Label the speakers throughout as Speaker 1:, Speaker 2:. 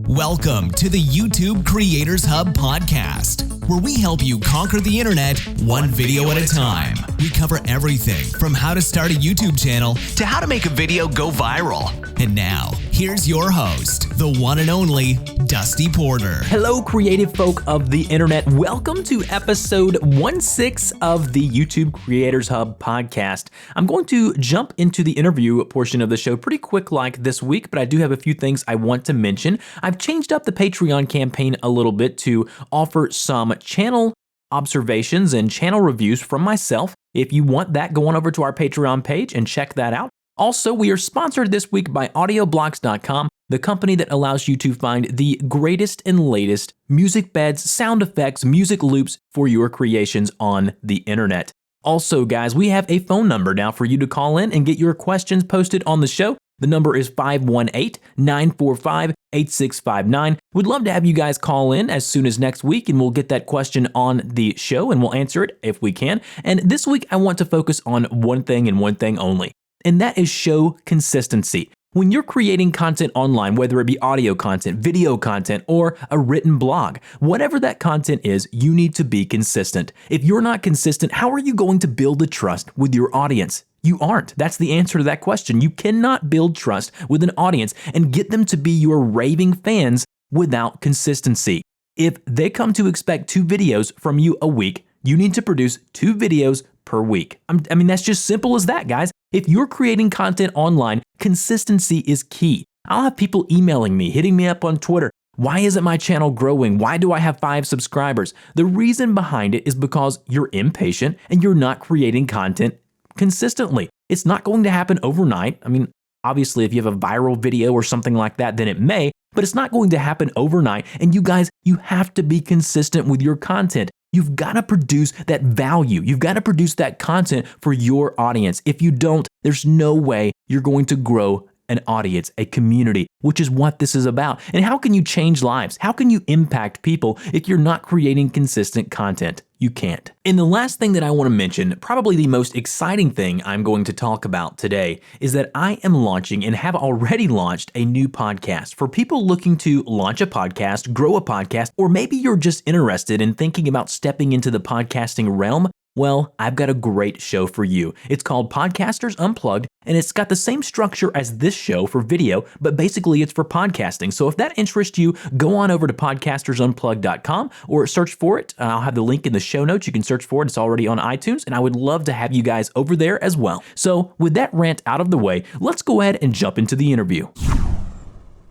Speaker 1: Welcome to the YouTube Creators Hub podcast, where we help you conquer the internet one video at a time. We cover everything from how to start a YouTube channel to how to make a video go viral. And now, here's your host, the one and only Dusty Porter.
Speaker 2: Hello, creative folk of the internet. Welcome to episode 16 of the YouTube Creators Hub podcast. I'm going to jump into the interview portion of the show pretty quick like this week, but I do have a few things I want to mention. I've changed up the Patreon campaign a little bit to offer some channel observations and channel reviews from myself. If you want that, go on over to our Patreon page and check that out. Also, we are sponsored this week by audioblocks.com, the company that allows you to find the greatest and latest music beds, sound effects, music loops for your creations on the internet. Also, guys, we have a phone number now for you to call in and get your questions posted on the show. The number is 518-945-8659. We'd love to have you guys call in as soon as next week, and we'll get that question on the show, and we'll answer it if we can. And this week, I want to focus on one thing and one thing only, and that is show consistency. When you're creating content online, whether it be audio content, video content, or a written blog, whatever that content is, you need to be consistent. If you're not consistent, how are you going to build the trust with your audience? You aren't. That's the answer to that question. You cannot build trust with an audience and get them to be your raving fans without consistency. If they come to expect 2 videos from you a week, you need to produce 2 videos per week. I mean, that's just simple as that, guys. If you're creating content online, consistency is key. I'll have people emailing me, hitting me up on Twitter. Why isn't my channel growing? Why do I have 5 subscribers? The reason behind it is because you're impatient and you're not creating content consistently. It's not going to happen overnight. I mean, obviously, if you have a viral video or something like that, then it may, but it's not going to happen overnight. And you guys, you have to be consistent with your content. You've got to produce that value. You've got to produce that content for your audience. If you don't, there's no way you're going to grow an audience, a community, which is what this is about. And how can you change lives? How can you impact people if you're not creating consistent content? You can't. And the last thing that I want to mention, probably the most exciting thing I'm going to talk about today, is that I am launching and have already launched a new podcast for people looking to launch a podcast, grow a podcast, or maybe you're just interested in thinking about stepping into the podcasting realm. Well, I've got a great show for you. It's called Podcasters Unplugged, and it's got the same structure as this show for video, but basically it's for podcasting. So if that interests you, go on over to podcastersunplugged.com or search for it. I'll have the link in the show notes. You can search for it. It's already on iTunes, and I would love to have you guys over there as well. So with that rant out of the way, let's go ahead and jump into the interview.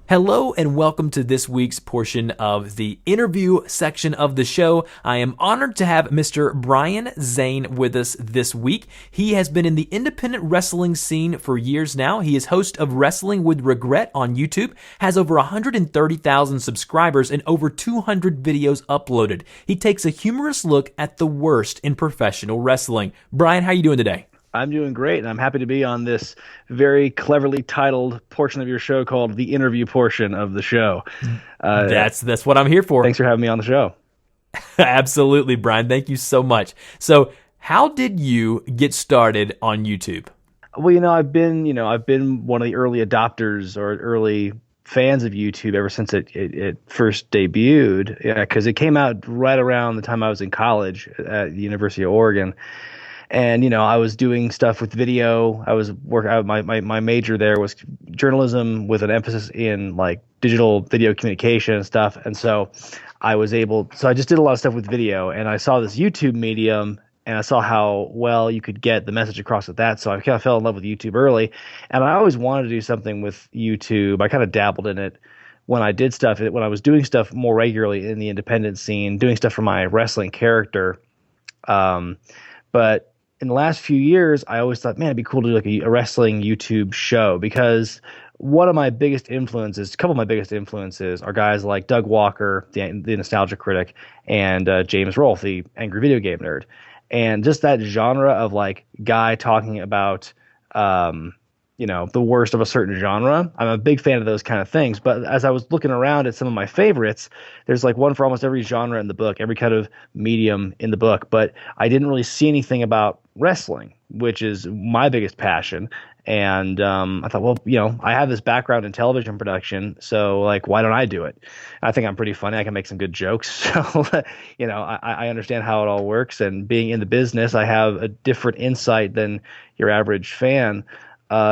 Speaker 2: Hello and welcome to this week's portion of the interview section of the show. I am honored to have Mr. Brian Zayn with us this week. He has been in the independent wrestling scene for years now. He is host of Wrestling with Regret on YouTube, has over 130,000 subscribers and over 200 videos uploaded. He takes a humorous look at the worst in professional wrestling. Brian, how are you doing today?
Speaker 3: I'm doing great, and I'm happy to be on this very cleverly titled portion of your show called the interview portion of the show.
Speaker 2: That's what I'm here for.
Speaker 3: Thanks for having me on the show.
Speaker 2: Absolutely, Brian. Thank you so much. So, how did you get started on YouTube?
Speaker 3: Well, I've been one of the early adopters or early fans of YouTube ever since it first debuted. Yeah, because it came out right around the time I was in college at the University of Oregon. And, I was doing stuff with video. I was my major there was journalism with an emphasis in like digital video communication and stuff. And so I just did a lot of stuff with video, and I saw this YouTube medium, and I saw how well you could get the message across with that. So I kind of fell in love with YouTube early, and I always wanted to do something with YouTube. I kind of dabbled in it when I was doing stuff more regularly in the independent scene, doing stuff for my wrestling character. But in the last few years, I always thought, man, it'd be cool to do like a wrestling YouTube show, because a couple of my biggest influences are guys like Doug Walker, the nostalgia critic, and James Rolfe, the angry video game nerd. And just that genre of like guy talking about the worst of a certain genre. I'm a big fan of those kind of things. But as I was looking around at some of my favorites, there's like one for almost every genre in the book, every kind of medium in the book. But I didn't really see anything about wrestling, which is my biggest passion. And I thought, well, I have this background in television production, so like, why don't I do it? I think I'm pretty funny. I can make some good jokes. So, I understand how it all works. And being in the business, I have a different insight than your average fan.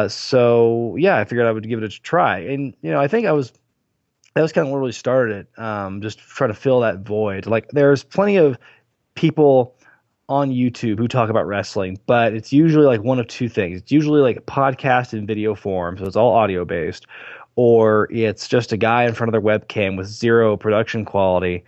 Speaker 3: So yeah, I figured I would give it a try. And, I think that was kind of what really started it. Just trying to fill that void. Like, there's plenty of people on YouTube who talk about wrestling, but it's usually like one of two things. It's usually like a podcast in video form, so it's all audio based, or it's just a guy in front of their webcam with zero production quality,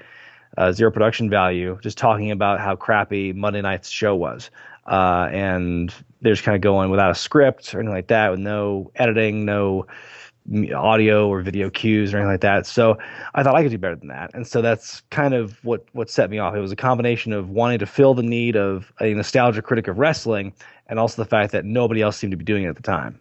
Speaker 3: zero production value, just talking about how crappy Monday night's show was. And they're just kind of going without a script or anything like that, with no editing, no audio or video cues or anything like that. So I thought I could do better than that. And so that's kind of what set me off. It was a combination of wanting to fill the need of a nostalgia critic of wrestling, and also the fact that nobody else seemed to be doing it at the time.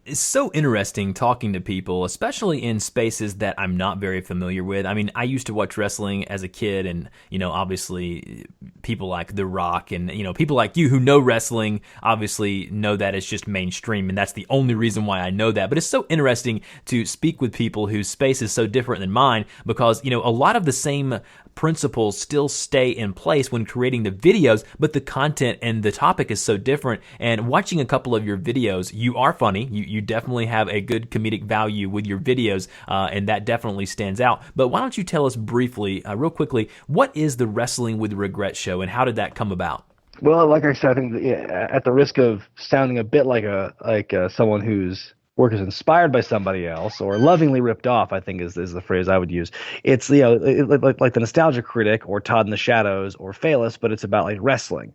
Speaker 2: It's so interesting talking to people, especially in spaces that I'm not very familiar with. I mean, I used to watch wrestling as a kid, and, obviously people like The Rock and, people like you who know wrestling obviously know that it's just mainstream, and that's the only reason why I know that. But it's so interesting to speak with people whose space is so different than mine, because, a lot of the same principles still stay in place when creating the videos, but the content and the topic is so different. And watching a couple of your videos, you are funny. You definitely have a good comedic value with your videos, and that definitely stands out. But why don't you tell us briefly, real quickly, what is the Wrestling with Regret show, and how did that come about?
Speaker 3: Well, like I said, I think at the risk of sounding a bit like someone whose work is inspired by somebody else or lovingly ripped off, I think is the phrase I would use. It's like the nostalgia critic or Todd in the Shadows or Phaelus, but it's about like wrestling.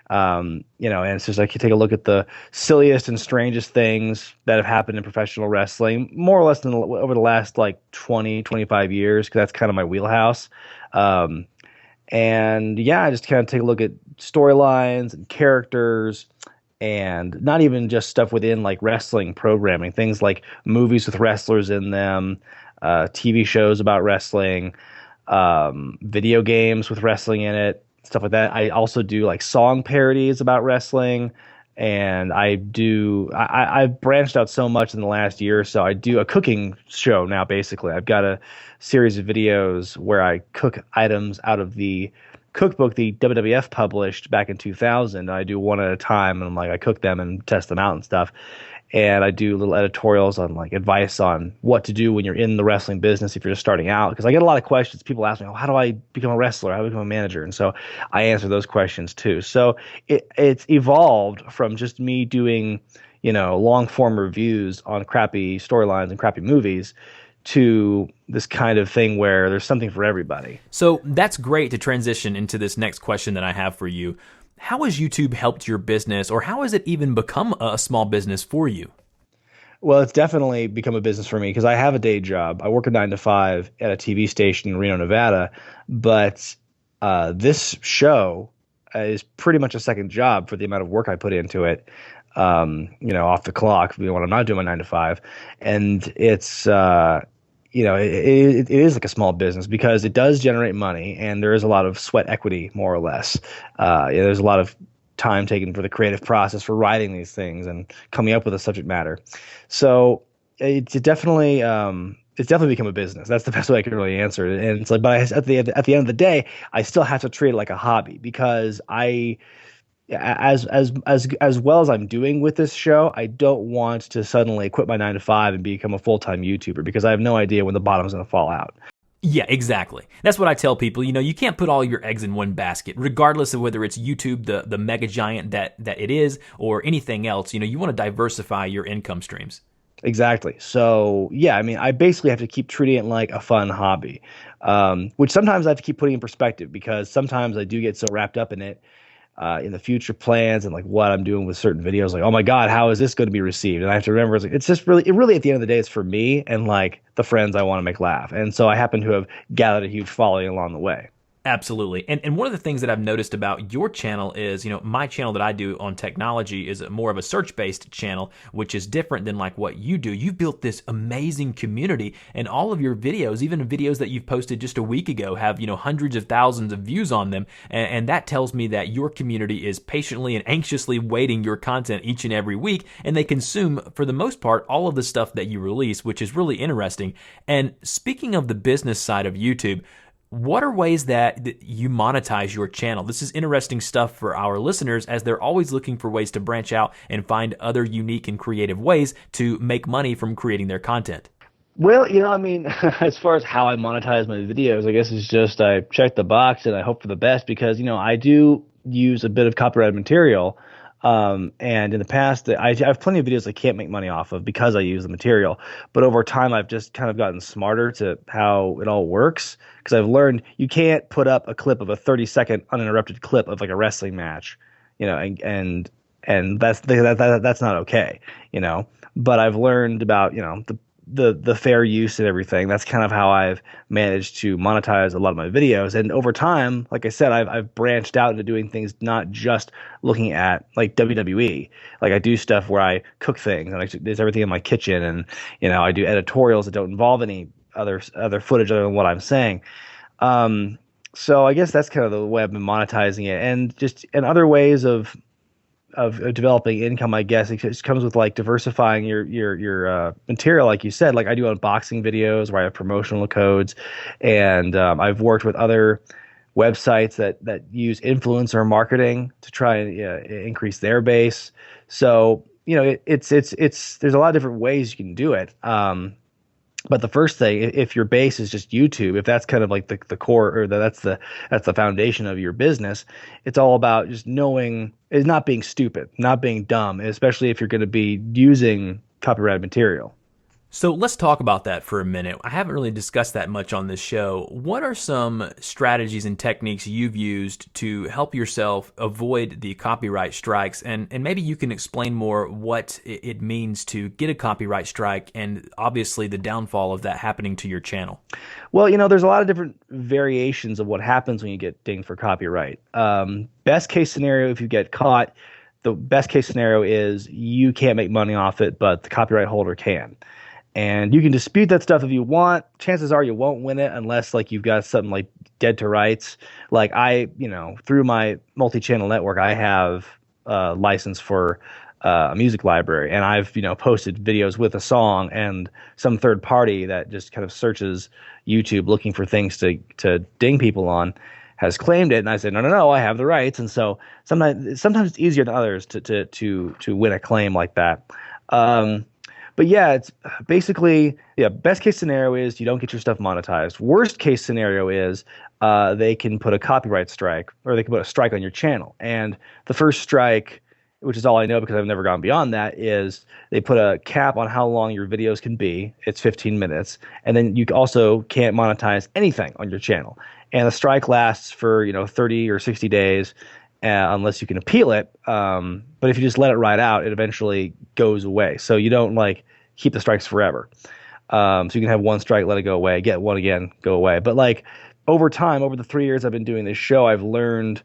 Speaker 3: And it's just like you take a look at the silliest and strangest things that have happened in professional wrestling, more or less over the last like 20, 25 years, because that's kind of my wheelhouse. And yeah, I just kind of take a look at storylines and characters, and not even just stuff within like wrestling programming, things like movies with wrestlers in them, TV shows about wrestling, video games with wrestling in it, stuff like that. I also do like song parodies about wrestling, and I've branched out so much in the last year or so. I do a cooking show now, basically. I've got a series of videos where I cook items out of the cookbook the WWF published back in 2000. I do one at a time, and I cook them and test them out and stuff. And I do little editorials on like advice on what to do when you're in the wrestling business if you're just starting out. Because I get a lot of questions. People ask me, how do I become a wrestler? How do I become a manager? And so I answer those questions too. So it's evolved from just me doing, long form reviews on crappy storylines and crappy movies to this kind of thing where there's something for everybody.
Speaker 2: So that's great to transition into this next question that I have for you. How has YouTube helped your business, or how has it even become a small business for you?
Speaker 3: Well, it's definitely become a business for me because I have a day job. I work a 9 to 5 at a TV station in Reno, Nevada, but this show is pretty much a second job for the amount of work I put into it. Off the clock, when I'm not doing my 9 to 5, and it's it is like a small business because it does generate money, and there is a lot of sweat equity, more or less. There's a lot of time taken for the creative process for writing these things and coming up with a subject matter. So it's definitely become a business. That's the best way I can really answer it. And it's like, but at the end of the day, I still have to treat it like a hobby because as well as I'm doing with this show, I don't want to suddenly quit my 9 to 5 and become a full-time YouTuber because I have no idea when the bottom's going to fall out.
Speaker 2: Yeah, exactly. That's what I tell people. You can't put all your eggs in one basket, regardless of whether it's YouTube, the mega giant that it is, or anything else. You want to diversify your income streams.
Speaker 3: Exactly. So, yeah, I basically have to keep treating it like a fun hobby, which sometimes I have to keep putting in perspective because sometimes I do get so wrapped up in it. In the future plans and like what I'm doing with certain videos, like, oh my God, how is this going to be received? And I have to remember, it's just really at the end of the day, it's for me and like the friends I want to make laugh. And so I happen to have gathered a huge following along the way.
Speaker 2: Absolutely. And one of the things that I've noticed about your channel is, my channel that I do on technology is more of a search-based channel, which is different than like what you do. You've built this amazing community, and all of your videos, even videos that you've posted just a week ago, have, hundreds of thousands of views on them. And that tells me that your community is patiently and anxiously waiting your content each and every week, and they consume, for the most part, all of the stuff that you release, which is really interesting. And speaking of the business side of YouTube, what are ways that you monetize your channel? This is interesting stuff for our listeners, as they're always looking for ways to branch out and find other unique and creative ways to make money from creating their content.
Speaker 3: Well, I mean, as far as how I monetize my videos, I guess it's just I check the box and I hope for the best, because, I do use a bit of copyrighted material. And in the past, I have plenty of videos I can't make money off of because I use the material. But over time, I've just kind of gotten smarter to how it all works, because I've learned you can't put up a clip of a 30-second uninterrupted clip of like a wrestling match, and that's not okay, But I've learned about, the fair use and everything. That's kind of how I've managed to monetize a lot of my videos. And over time, like I said, I've branched out into doing things, not just looking at like WWE. Like I do stuff where I cook things, and there's everything in my kitchen, and I do editorials that don't involve any other footage other than what I'm saying. So I guess that's kind of the way I've been monetizing it, and other ways of developing income, I guess. It just comes with like diversifying your material, like you said. Like I do unboxing videos where I have promotional codes, and I've worked with other websites that use influencer marketing to try and increase their base. So it's there's a lot of different ways you can do it. But the first thing, if your base is just YouTube, if that's kind of like the core, or that's the foundation of your business, it's all about just knowing, is not being stupid, not being dumb, especially if you're going to be using copyrighted material.
Speaker 2: So let's talk about that for a minute. I haven't really discussed that much on this show. What are some strategies and techniques you've used to help yourself avoid the copyright strikes? And maybe you can explain more what it means to get a copyright strike, and obviously the downfall of that happening to your channel.
Speaker 3: Well, there's a lot of different variations of what happens when you get dinged for copyright. Best case scenario, if you get caught, the best case scenario is you can't make money off it, but the copyright holder can. And you can dispute that stuff if you want. Chances are you won't win it unless like you've got something like dead to rights. Like through my multi-channel network, I have a license for a music library, and I've posted videos with a song, and some third party that just kind of searches YouTube looking for things to ding people on has claimed it, and I said no, I have the rights. And so sometimes it's easier than others to win a claim like that. But yeah, it's basically, best case scenario is you don't get your stuff monetized. Worst case scenario is they can put a copyright strike, or they can put a strike on your channel. And the first strike, which is all I know because I've never gone beyond that, is they put a cap on how long your videos can be. It's 15 minutes. And then you also can't monetize anything on your channel. And the strike lasts for 30 or 60 days. Unless you can appeal it. But if you just let it ride out, it eventually goes away. So you don't like keep the strikes forever. So you can have one strike, let it go away, get one again, go away. But like over time, over the 3 years I've been doing this show, I've learned,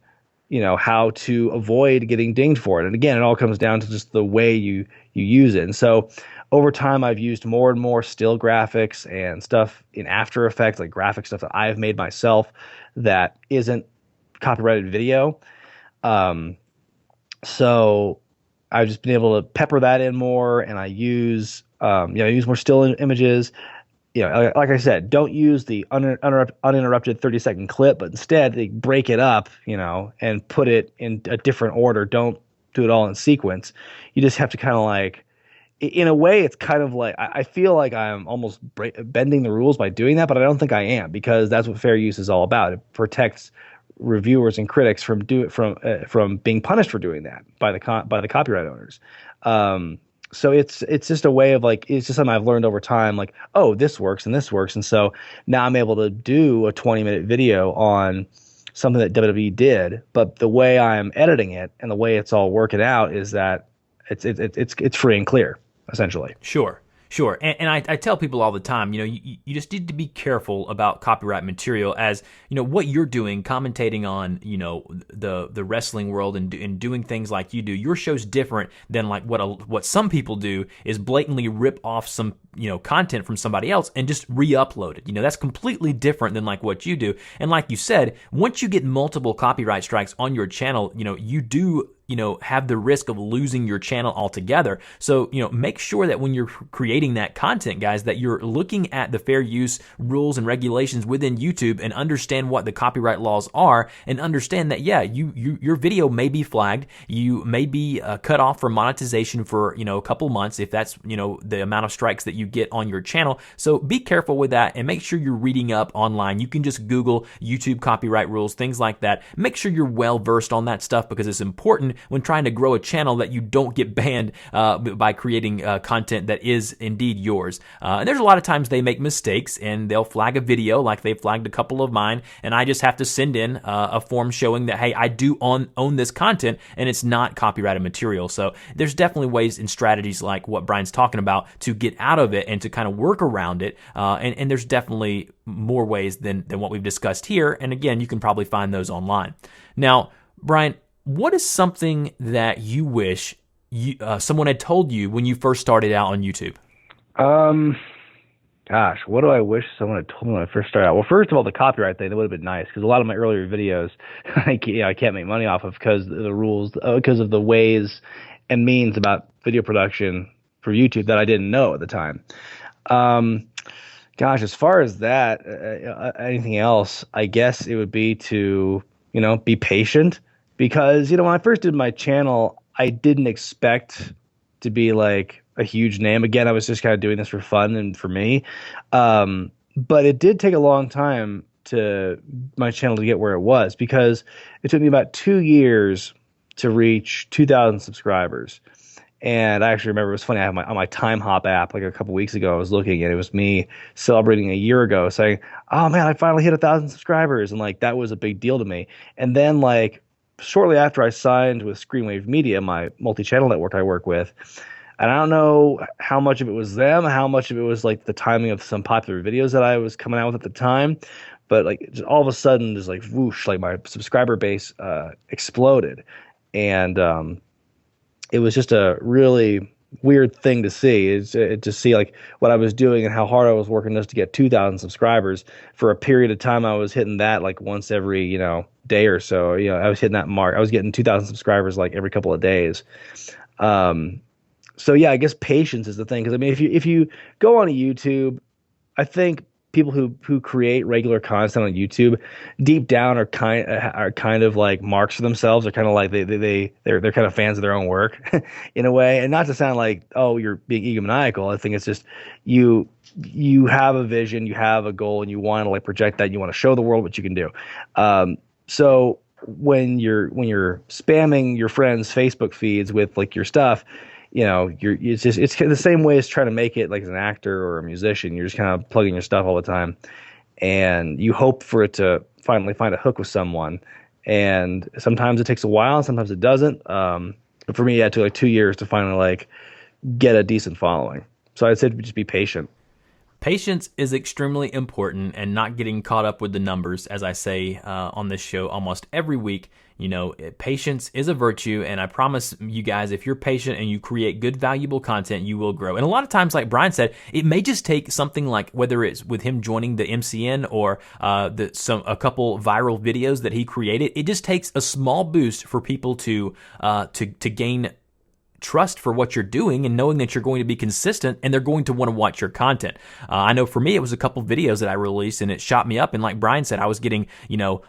Speaker 3: how to avoid getting dinged for it. And again, it all comes down to just the way you use it. And so over time, I've used more and more still graphics and stuff in After Effects, like graphic stuff that I've made myself that isn't copyrighted video. So I've just been able to pepper that in more, and I use more still images. Like I said, don't use the uninterrupted 30-second clip, but instead they break it up, and put it in a different order. Don't do it all in sequence. You just have to kind of like, in a way, it's kind of like, I feel like I'm almost bending the rules by doing that, but I don't think I am, because that's what fair use is all about. It protects reviewers and critics from being punished for doing that by the copyright owners. So it's just a way of like, it's just something I've learned over time, like, oh, this works and this works. And so now I'm able to do a 20-minute video on something that WWE did, but the way I'm editing it and the way it's all working out is that it's free and clear, essentially.
Speaker 2: Sure. Sure. And I tell people all the time, you just need to be careful about copyright material as, what you're doing, commentating on, the wrestling world and doing things like you do. Your show's different than like what some people do is blatantly rip off some, content from somebody else and just re-upload it. That's completely different than like what you do. And like you said, once you get multiple copyright strikes on your channel, you do have the risk of losing your channel altogether. So, make sure that when you're creating that content, guys, that you're looking at the fair use rules and regulations within YouTube and understand what the copyright laws are and understand that, your video may be flagged. You may be cut off from monetization for, a couple months if that's, the amount of strikes that you get on your channel. So be careful with that and make sure you're reading up online. You can just Google YouTube copyright rules, things like that. Make sure you're well versed on that stuff because it's important when trying to grow a channel that you don't get banned by creating content that is indeed yours. And there's a lot of times they make mistakes and they'll flag a video like they flagged a couple of mine, and I just have to send in a form showing that, hey, I do own this content and it's not copyrighted material. So there's definitely ways and strategies like what Brian's talking about to get out of it and to kind of work around it. And there's definitely more ways than what we've discussed here. And again, you can probably find those online. Now, Brian, what is something that you wish someone had told you when you first started out on YouTube?
Speaker 3: Gosh, what do I wish someone had told me when I first started out? Well, first of all, the copyright thing, that would have been nice because a lot of my earlier videos I can't make money off of because of the rules, because of the ways and means about video production for YouTube that I didn't know at the time. Gosh, as far as that, anything else, I guess it would be to, be patient. Because, when I first did my channel, I didn't expect to be like a huge name. Again, I was just kind of doing this for fun and for me. But it did take a long time to my channel to get where it was because it took me about 2 years to reach 2,000 subscribers. And I actually remember, it was funny, I have on my Time Hop app like a couple weeks ago, I was looking and it was me celebrating a year ago saying, oh man, I finally hit 1,000 subscribers. And like, that was a big deal to me. And then like, shortly after I signed with Screenwave Media, my multi-channel network I work with, and I don't know how much of it was them, how much of it was like the timing of some popular videos that I was coming out with at the time, but like just all of a sudden, just like whoosh, like my subscriber base exploded, and it was just a really weird thing to see. To see like what I was doing and how hard I was working just to get 2,000 subscribers. For a period of time, I was hitting that like once every day or so. I was hitting that mark. I was getting 2,000 subscribers like every couple of days. So yeah, I guess patience is the thing. Because I mean, if you go on YouTube, I think people who create regular content on YouTube deep down are kind of like marks for themselves. They're kind of like they're kind of fans of their own work in a way. And not to sound like, oh, you're being egomaniacal. I think it's just you have a vision, you have a goal, and you want to like project that. You want to show the world what you can do. So when you're spamming your friends' Facebook feeds with like your stuff, it's the same way as trying to make it like as an actor or a musician. You're just kind of plugging your stuff all the time, and you hope for it to finally find a hook with someone. And sometimes it takes a while, and sometimes it doesn't. But for me, it took like 2 years to finally like get a decent following. So I'd say just be patient.
Speaker 2: Patience is extremely important, and not getting caught up with the numbers, as I say on this show almost every week. Patience is a virtue, and I promise you guys, if you're patient and you create good, valuable content, you will grow. And a lot of times, like Brian said, it may just take something like, whether it's with him joining the MCN or a couple viral videos that he created, it just takes a small boost for people to gain trust for what you're doing and knowing that you're going to be consistent and they're going to want to watch your content. I know for me, it was a couple videos that I released and it shot me up. And like Brian said, I was getting,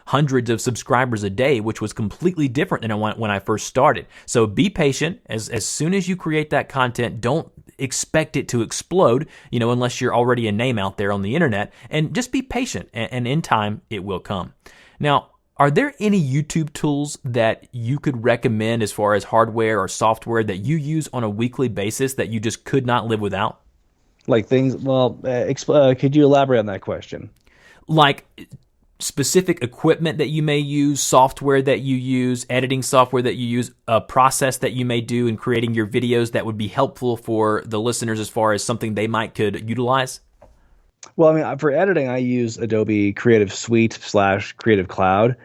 Speaker 2: hundreds of subscribers a day, which was completely different than when I first started. So be patient. As soon as you create that content, don't expect it to explode, unless you're already a name out there on the internet, and just be patient, and in time it will come. Now, are there any YouTube tools that you could recommend as far as hardware or software that you use on a weekly basis that you just could not live without?
Speaker 3: Like things, could you elaborate on that question?
Speaker 2: Like, specific equipment that you may use, software that you use, editing software that you use, a process that you may do in creating your videos that would be helpful for the listeners as far as something they might could utilize?
Speaker 3: Well, I mean, for editing, I use Adobe Creative Suite / Creative Cloud.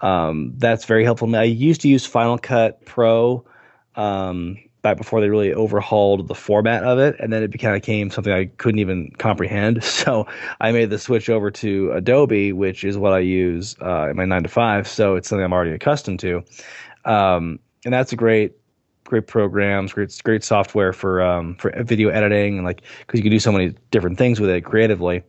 Speaker 3: That's very helpful to me. I used to use Final Cut Pro back before they really overhauled the format of it, and then it kind of became something I couldn't even comprehend. So I made the switch over to Adobe, which is what I use in my 9 to 5. So it's something I'm already accustomed to, and that's a great programs, great software for video editing, and like because you can do so many different things with it creatively.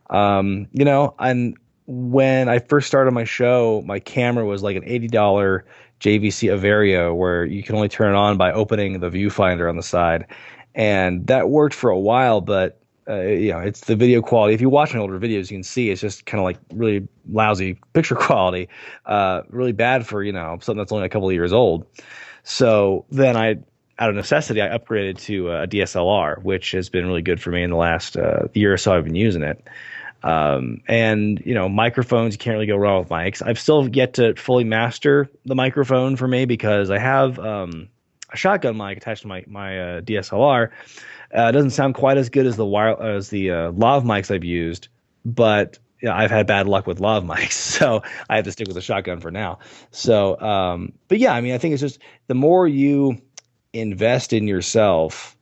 Speaker 3: And when I first started my show, my camera was like an $80 JVC Averio, where you can only turn it on by opening the viewfinder on the side, and that worked for a while. But it's the video quality. If you watch my older videos, you can see it's just kind of like really lousy picture quality, really bad for something that's only a couple of years old. So then out of necessity, I upgraded to a DSLR, which has been really good for me in the last year or so I've been using it. And microphones, you can't really go wrong with mics. I've still yet to fully master the microphone for me because I have a shotgun mic attached to my DSLR. It doesn't sound quite as good as the lav mics I've used, but I've had bad luck with lav mics, so I have to stick with the shotgun for now. So, but yeah, I mean, I think it's just the more you invest in yourself,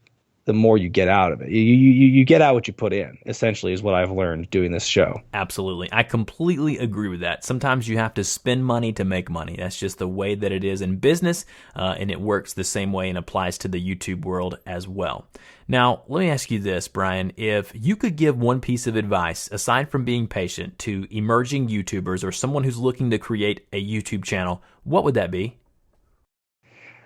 Speaker 3: the more you get out of it. You get out what you put in, essentially, is what I've learned doing this show.
Speaker 2: Absolutely. I completely agree with that. Sometimes you have to spend money to make money. That's just the way that it is in business, and it works the same way and applies to the YouTube world as well. Now, let me ask you this, Brian. If you could give one piece of advice, aside from being patient, to emerging YouTubers or someone who's looking to create a YouTube channel, what would that be?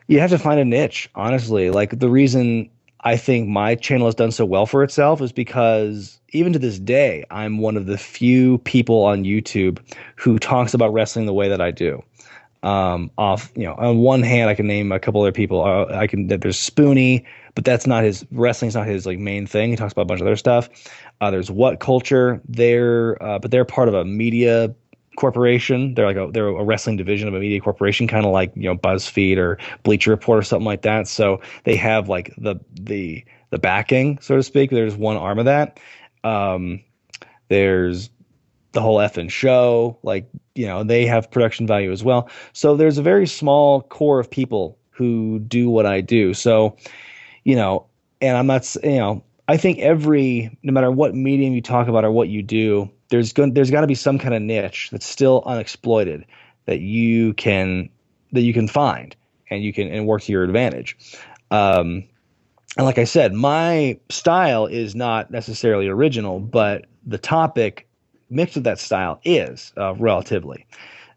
Speaker 3: You have to find a niche, honestly. Like, the reason I think my channel has done so well for itself is because even to this day, I'm one of the few people on YouTube who talks about wrestling the way that I do. On one hand, I can name a couple other people. There's Spoonie, but that's not wrestling's not his like main thing. He talks about a bunch of other stuff. There's What Culture. But they're part of a media corporation. They're a wrestling division of a media corporation, kind of like BuzzFeed or Bleacher Report or something like that. So they have like the backing, so to speak. There's one arm of that. There's the whole effing show. They have production value as well. So there's a very small core of people who do what I do. So, and I'm not, I think no matter what medium you talk about or what you do, there's got to be some kind of niche that's still unexploited that you can find and work to your advantage. And like I said, my style is not necessarily original, but the topic mixed with that style is relatively.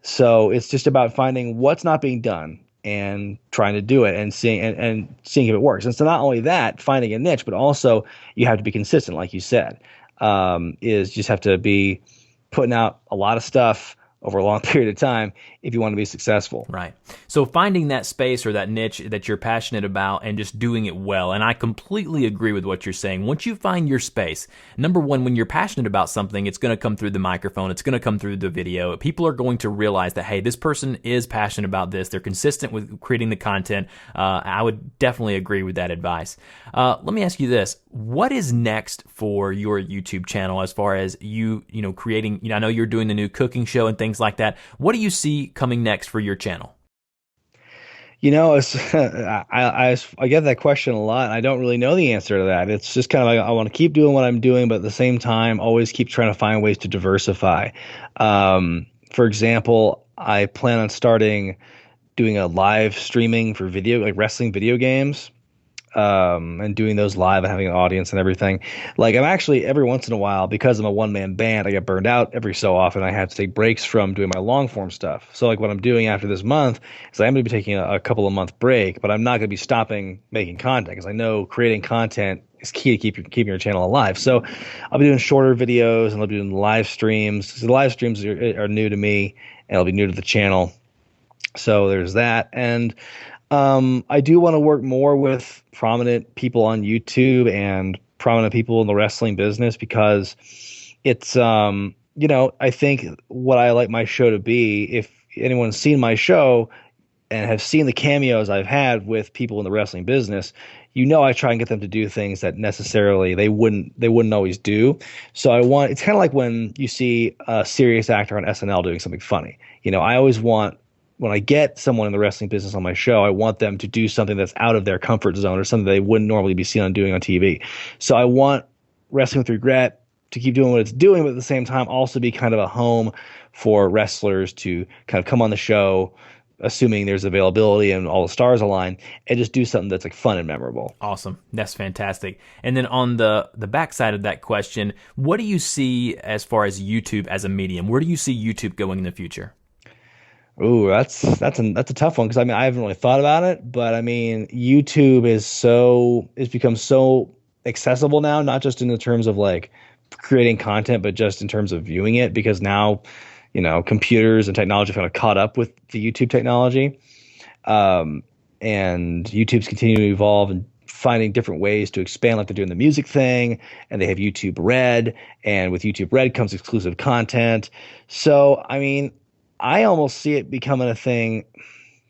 Speaker 3: So it's just about finding what's not being done and trying to do it and seeing if it works. And so not only that, finding a niche, but also you have to be consistent, like you said. Is just have to be putting out a lot of stuff over a long period of time if you want to be successful.
Speaker 2: Right. So finding that space or that niche that you're passionate about and just doing it well. And I completely agree with what you're saying. Once you find your space, number one, when you're passionate about something, it's going to come through the microphone. It's going to come through the video. People are going to realize that, hey, this person is passionate about this. They're consistent with creating the content. I would definitely agree with that advice. Let me ask you this. What is next for your YouTube channel as far as you creating, I know you're doing the new cooking show and things like that. What do you see coming next for your channel?
Speaker 3: I get that question a lot, and I don't really know the answer to that. It's just kind of like I want to keep doing what I'm doing, but at the same time, always keep trying to find ways to diversify. For example, I plan on doing a live streaming for wrestling video games. And doing those live and having an audience and everything. Like, I'm actually, every once in a while, because I'm a one-man band, I get burned out every so often. I have to take breaks from doing my long-form stuff. So, like, what I'm doing after this month is I'm going to be taking a couple of month break, but I'm not going to be stopping making content because I know creating content is key to keeping your channel alive. So I'll be doing shorter videos and I'll be doing live streams. So the live streams are new to me and it'll be new to the channel. So there's that. And I do want to work more with prominent people on YouTube and prominent people in the wrestling business because it's, I think what I like my show to be, if anyone's seen my show and have seen the cameos I've had with people in the wrestling business, I try and get them to do things that necessarily they wouldn't always do. So it's kind of like when you see a serious actor on SNL doing something funny. I always want, when I get someone in the wrestling business on my show, I want them to do something that's out of their comfort zone or something they wouldn't normally be seen on doing on TV. So I want Wrestling with Regret to keep doing what it's doing, but at the same time also be kind of a home for wrestlers to kind of come on the show, assuming there's availability and all the stars align, and just do something that's like fun and memorable.
Speaker 2: Awesome. That's fantastic. And then on the backside of that question, what do you see as far as YouTube as a medium? Where do you see YouTube going in the future?
Speaker 3: Ooh, that's a tough one, because I haven't really thought about it, but YouTube is become so accessible now, not just in the terms of like creating content, but just in terms of viewing it, because now computers and technology have kind of caught up with the YouTube technology, and YouTube's continuing to evolve and finding different ways to expand, like they're doing the music thing, and they have YouTube Red, and with YouTube Red comes exclusive content. So I almost see it becoming a thing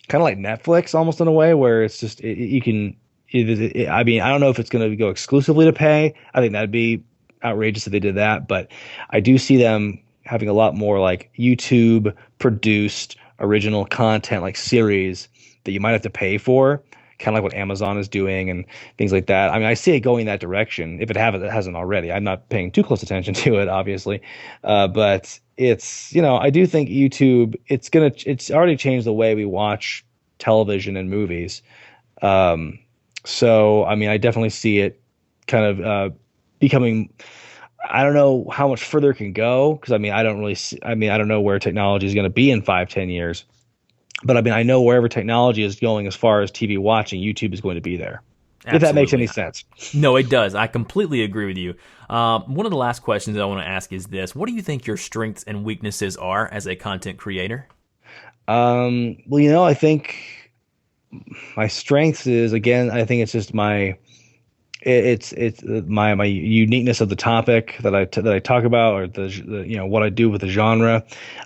Speaker 3: kind of like Netflix, almost in a way, where it's just you can I don't know if it's going to go exclusively to pay. I think that'd be outrageous if they did that, but I do see them having a lot more like YouTube produced original content, like series that you might have to pay for, kind of like what Amazon is doing and things like that. I see it going that direction, if it hasn't already. I'm not paying too close attention to it, obviously, but it's I do think YouTube, it's already changed the way we watch television and movies. So I definitely see it kind of becoming. I don't know how much further it can go, because I don't really see, I don't know where technology is going to be in 5-10 years, but I know wherever technology is going as far as TV watching, YouTube is going to be there. Absolutely. If that makes any sense.
Speaker 2: No, it does. I completely agree with you. One of the last questions that I want to ask is this: what do you think your strengths and weaknesses are as a content creator?
Speaker 3: Well, I think my strengths is, again, I think it's just it's my uniqueness of the topic that I talk about, or the what I do with the genre.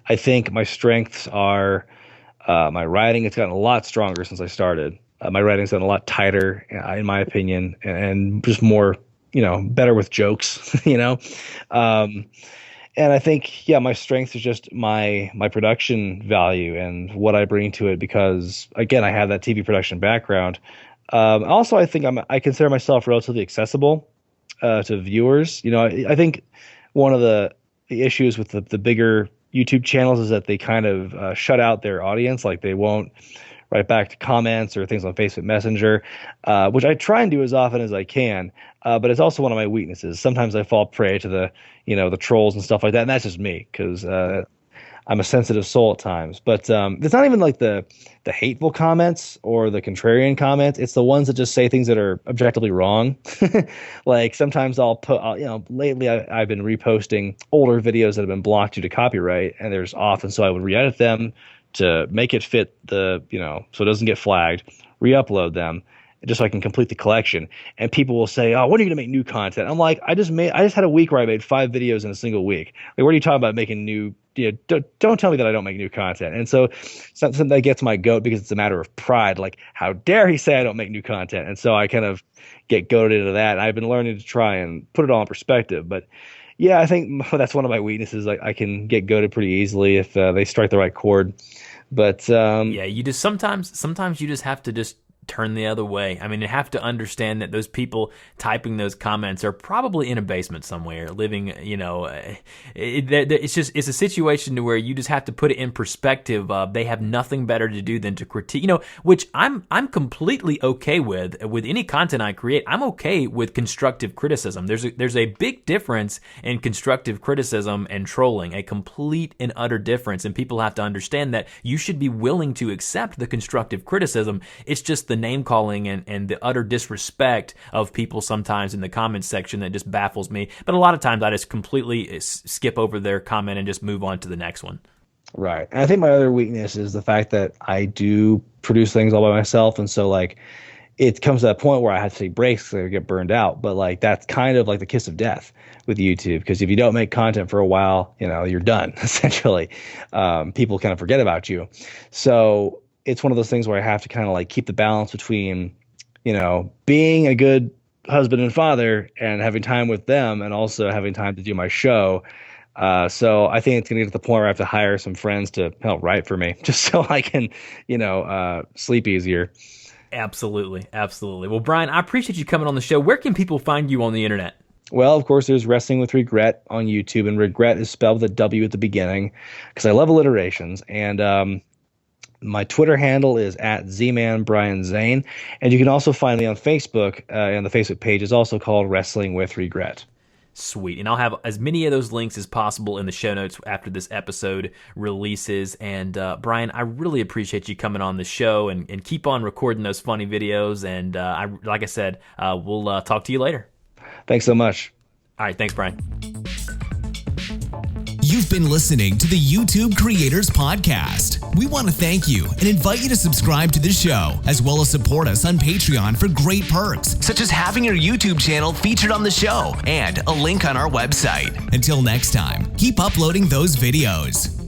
Speaker 3: I think my strengths are my writing. It's gotten a lot stronger since I started. My writing's gotten a lot tighter, in my opinion, and just more, better with jokes, and I think, my strength is just my production value and what I bring to it, because again, I have that TV production background. Also, I think I consider myself relatively accessible to viewers. I think one of the issues with the bigger YouTube channels is that they kind of shut out their audience. Like they won't write back to comments or things on Facebook Messenger, which I try and do as often as I can. But it's also one of my weaknesses. Sometimes I fall prey to the trolls and stuff like that, and that's just me, because I'm a sensitive soul at times. But it's not even like the hateful comments or the contrarian comments. It's the ones that just say things that are objectively wrong. Like sometimes lately I've been reposting older videos that have been blocked due to copyright, and there's often, so I would re-edit them to make it fit so it doesn't get flagged, re-upload them, just so I can complete the collection. And people will say, "Oh, when are you gonna make new content?" I'm like, I just had a week where I made 5 videos in a single week. Like, what are you talking about making new? Don't tell me that I don't make new content. And so something that gets my goat, because it's a matter of pride. Like, how dare he say I don't make new content? And so I kind of get goaded into that. And I've been learning to try and put it all in perspective. But yeah, I think that's one of my weaknesses. Like, I can get goaded pretty easily if they strike the right chord. But
Speaker 2: yeah, you just sometimes you just have to just turn the other way. You have to understand that those people typing those comments are probably in a basement somewhere, living, it's a situation to where you just have to put it in perspective of they have nothing better to do than to critique, which I'm completely okay with any content I create. I'm okay with constructive criticism. There's a big difference in constructive criticism and trolling, a complete and utter difference. And people have to understand that you should be willing to accept the constructive criticism. It's just the name calling and the utter disrespect of people sometimes in the comments section that just baffles me. But a lot of times I just completely skip over their comment and just move on to the next one.
Speaker 3: Right. And I think my other weakness is the fact that I do produce things all by myself. And so, like, it comes to that point where I have to take breaks because I get burned out. But like that's kind of like the kiss of death with YouTube, because if you don't make content for a while, you're done essentially. People kind of forget about you. So it's one of those things where I have to kind of like keep the balance between, being a good husband and father and having time with them, and also having time to do my show. So I think it's going to get to the point where I have to hire some friends to help write for me, just so I can, sleep easier.
Speaker 2: Absolutely. Absolutely. Well, Brian, I appreciate you coming on the show. Where can people find you on the internet?
Speaker 3: Well, of course, there's Wrestling with Regret on YouTube, and regret is spelled with a W at the beginning because I love alliterations. And my Twitter handle is at @ZMan Brian Zayn, and you can also find me on Facebook, and the Facebook page is also called Wrestling with Regret.
Speaker 2: Sweet. And I'll have as many of those links as possible in the show notes after this episode releases. And Brian, I really appreciate you coming on the show, and keep on recording those funny videos. And like I said, we'll talk to you later.
Speaker 3: Thanks so much.
Speaker 2: All right. Thanks, Brian.
Speaker 1: You've been listening to the YouTube Creators Podcast. We want to thank you and invite you to subscribe to the show, as well as support us on Patreon for great perks, such as having your YouTube channel featured on the show and a link on our website. Until next time, keep uploading those videos.